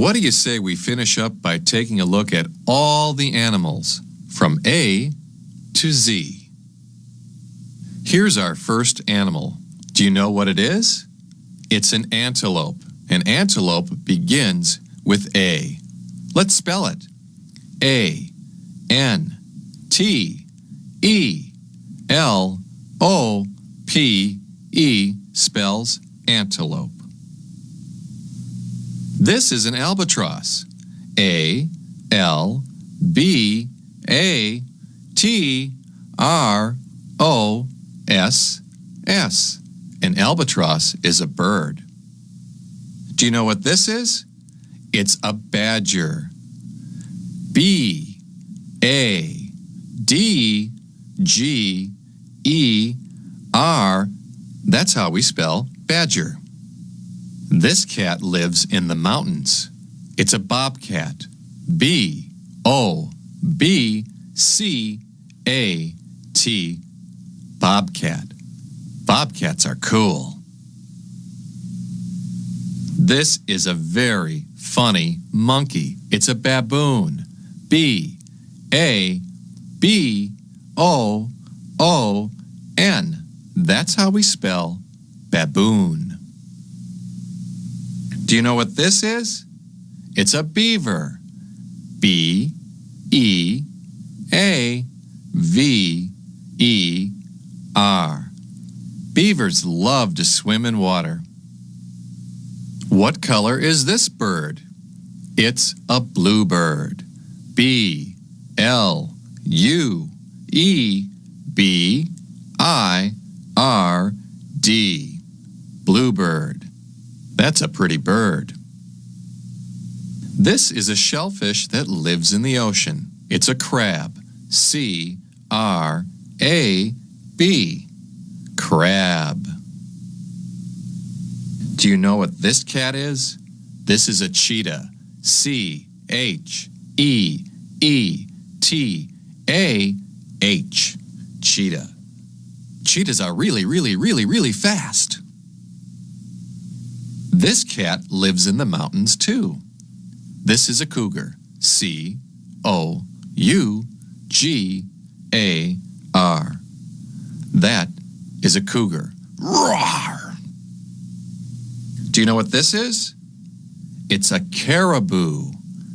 What do you say we finish up by taking a look at all the animals from A to Z? Here's our first animal. Do you know what it is? It's an antelope. An antelope begins with A. Let's spell it. A-N-T-E-L-O-P-E spells antelope. This is an albatross. A-L-B-A-T-R-O-S-S. An albatross is a bird. Do you know what this is? It's a badger. B-A-D-G-E-R. That's how we spell badger. This cat lives in the mountains. It's a bobcat. B-O-B-C-A-T. Bobcat. Bobcats are cool. This is a very funny monkey. It's a baboon. B-A-B-O-O-N. That's how we spell baboon. Do you know what this is? It's a beaver. B-E-A-V-E-R. Beavers love to swim in water. What color is this bird? It's a bluebird. B-L-U-E-B-I-R-D. Bluebird. That's a pretty bird. This is a shellfish that lives in the ocean. It's a crab. C-R-A-B. Crab. Do you know what this cat is? This is a cheetah. C-H-E-E-T-A-H. Cheetah. Cheetahs are really fast. This cat lives in the mountains too. This is a cougar. C-O-U-G-A-R. That is a cougar. Roar! Do you know what this is? It's a caribou.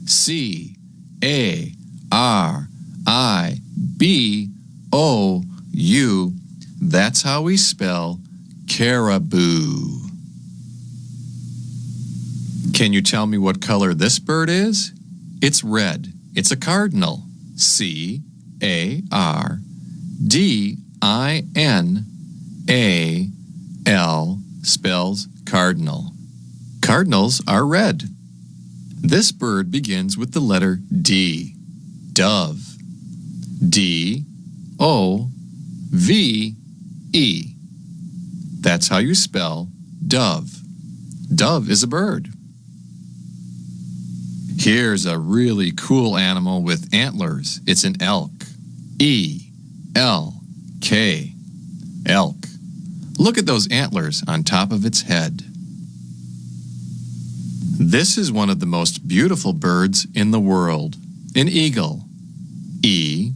C-A-R-I-B-O-U. That's how we spell caribou. Can you tell me what color this bird is? It's red. It's a cardinal. C-A-R-D-I-N-A-L spells cardinal. Cardinals are red. This bird begins with the letter D. Dove. D-O-V-E. That's how you spell dove. Dove is a bird. Here's a really cool animal with antlers. It's an elk. E-L-K. Elk. Look at those antlers on top of its head. This is one of the most beautiful birds in the world. An eagle. E-A-G-L-E.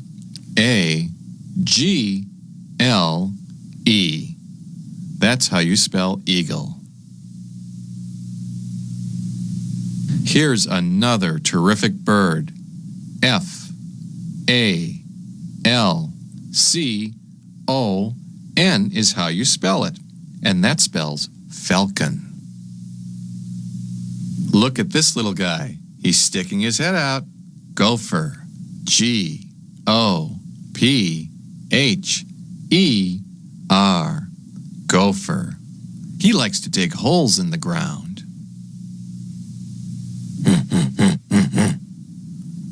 That's how you spell eagle. Here's another terrific bird. F-A-L-C-O-N is how you spell it, and that spells falcon. Look at this little guy. He's sticking his head out. Gopher. G-O-P-H-E-R. Gopher. He likes to dig holes in the ground.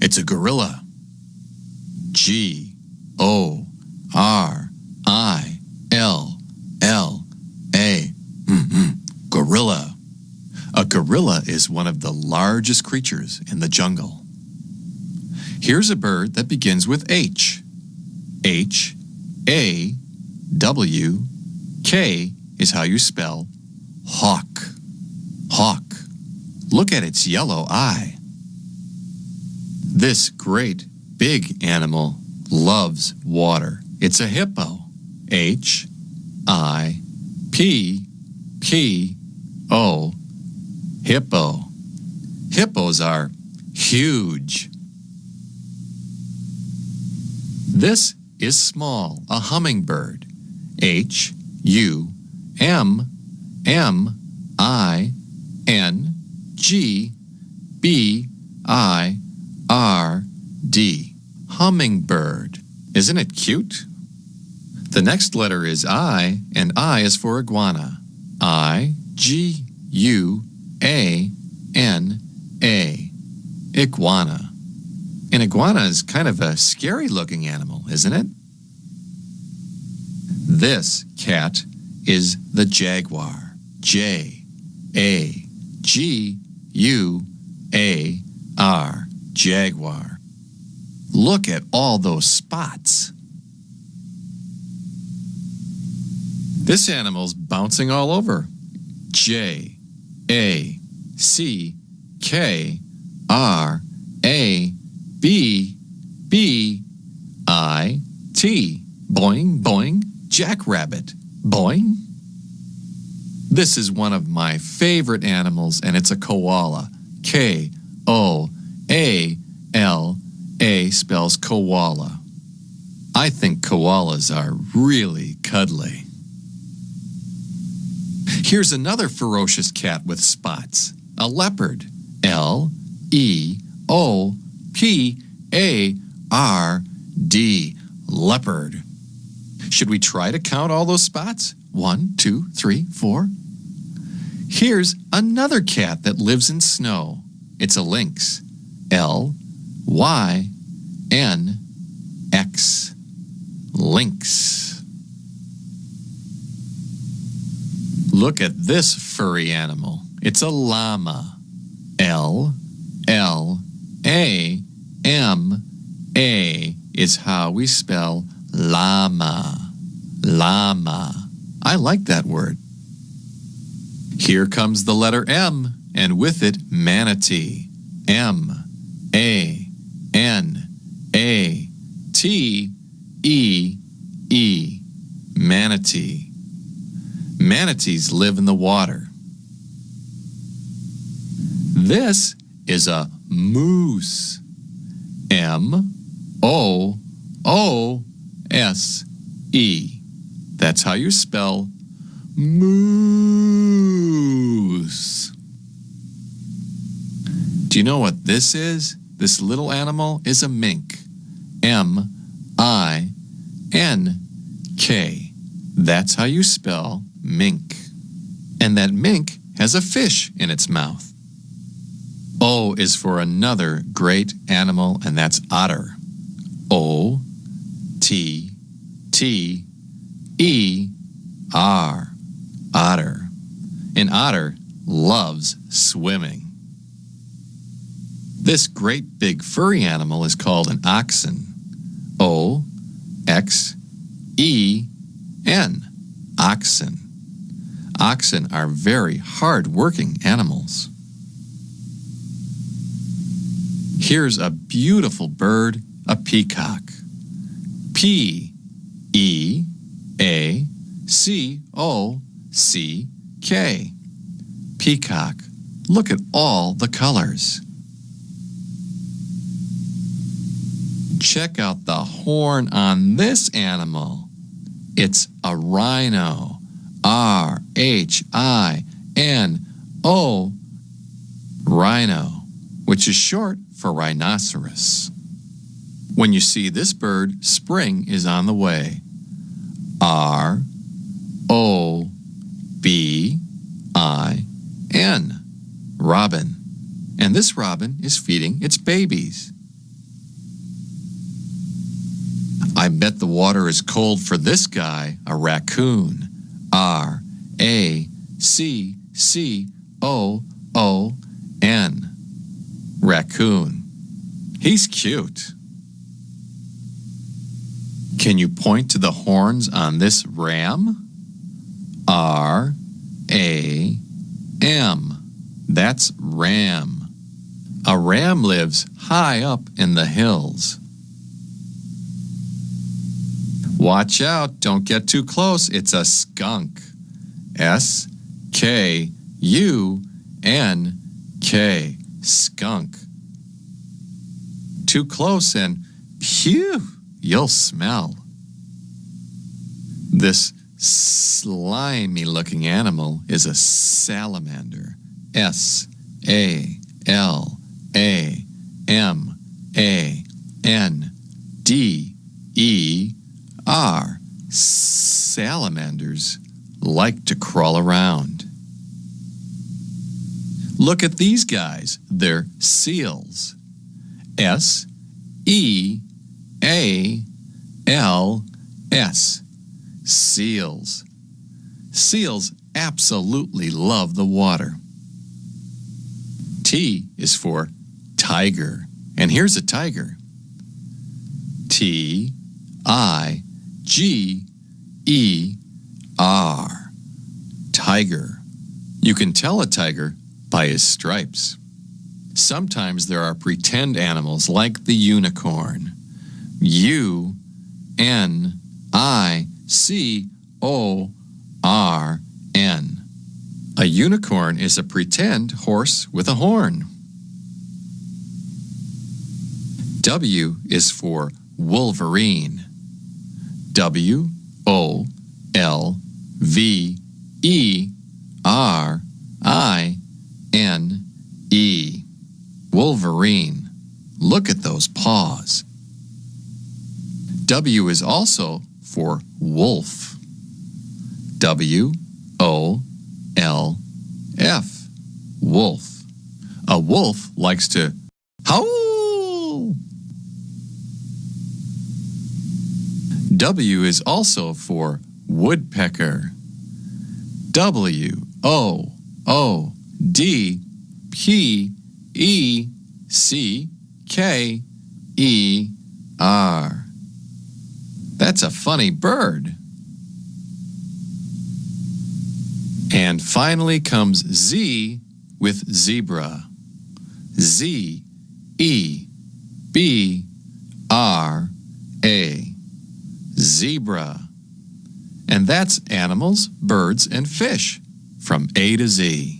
It's a gorilla. G-O-R-I-L-L-A. Gorilla. A gorilla is one of the largest creatures in the jungle. Here's a bird that begins with H. H-A-W-K is how you spell hawk. Hawk. Look at its yellow eye. This great big animal loves water. It's a hippo. H-I-P-P-O. Hippo. Hippos are huge. This is small, a hummingbird. H-U-M-M-I-N-G-B-I-R-D. Hummingbird. Isn't it cute? The next letter is I, and I is for iguana. I-G-U-A-N-A. Iguana. An iguana is kind of a scary-looking animal, isn't it? This cat is the jaguar. J-A-G-U-A-R. Jaguar. Look at all those spots. This animal's bouncing all over. J-A-C-K-R-A-B-B-I-T. Boing, boing, jackrabbit. Boing. This is one of my favorite animals, and it's a koala. K-O-A-L-A spells koala. I think koalas are really cuddly. Here's another ferocious cat with spots. A leopard. L-E-O-P-A-R-D. Leopard. Should we try to count all those spots? 1, 2, 3, 4. Here's another cat that lives in snow. It's a lynx. L-Y-N-X. Lynx. Look at this furry animal. It's a llama. L-L-A-M-A is how we spell llama. Llama. I like that word. Here comes the letter M, and with it, manatee. M-A-N-A-T-E-E. Manatee. Manatees live in the water. This is a moose. M-O-O-S-E. That's how you spell moose. Do you know what this is? This little animal is a mink. M-I-N-K. That's how you spell mink. And that mink has a fish in its mouth. O is for another great animal, and that's otter. O-T-T-E-R. Otter. An otter loves swimming. This great big furry animal is called an oxen. O-X-E-N. Oxen. Oxen are very hard-working animals. Here's a beautiful bird, a peacock. P-E-A-C-O-C-K. Peacock. Look at all the colors. Check out the horn on this animal. It's a rhino. R-H-I-N-O. Rhino, which is short for rhinoceros. When you see this bird, spring is on the way. R-O-B-I-N. Robin. And this robin is feeding its babies. I bet the water is cold for this guy, a raccoon. R-A-C-C-O-O-N. Raccoon. He's cute. Can you point to the horns on this ram? R-A-M. That's ram. A ram lives high up in the hills. Watch out, don't get too close. It's a skunk. S-K-U-N-K. Skunk. Too close and phew, you'll smell. This slimy-looking animal is a salamander. S-A-L-A-M-A-N-D-E-R. Salamanders like to crawl around. Look at these guys. They're seals. S-E-A-L-S. Seals. Seals absolutely love the water. T is for tiger. And here's a tiger. T-I-G-E-R. Tiger. You can tell a tiger by his stripes. Sometimes there are pretend animals like the unicorn. U-N-I-C-O-R-N. A unicorn is a pretend horse with a horn. W is for wolverine. W-O-L-V-E-R-I-N-E. Wolverine. Look at those paws. W is also for wolf. W-O-L-F. Wolf. A wolf likes to howl. W is also for woodpecker. W-O-O-D-P-E-C-K-E-R. That's a funny bird. And finally comes Z with zebra. Z-E-B-R-A. Zebra. And that's animals, birds, and fish from A to Z.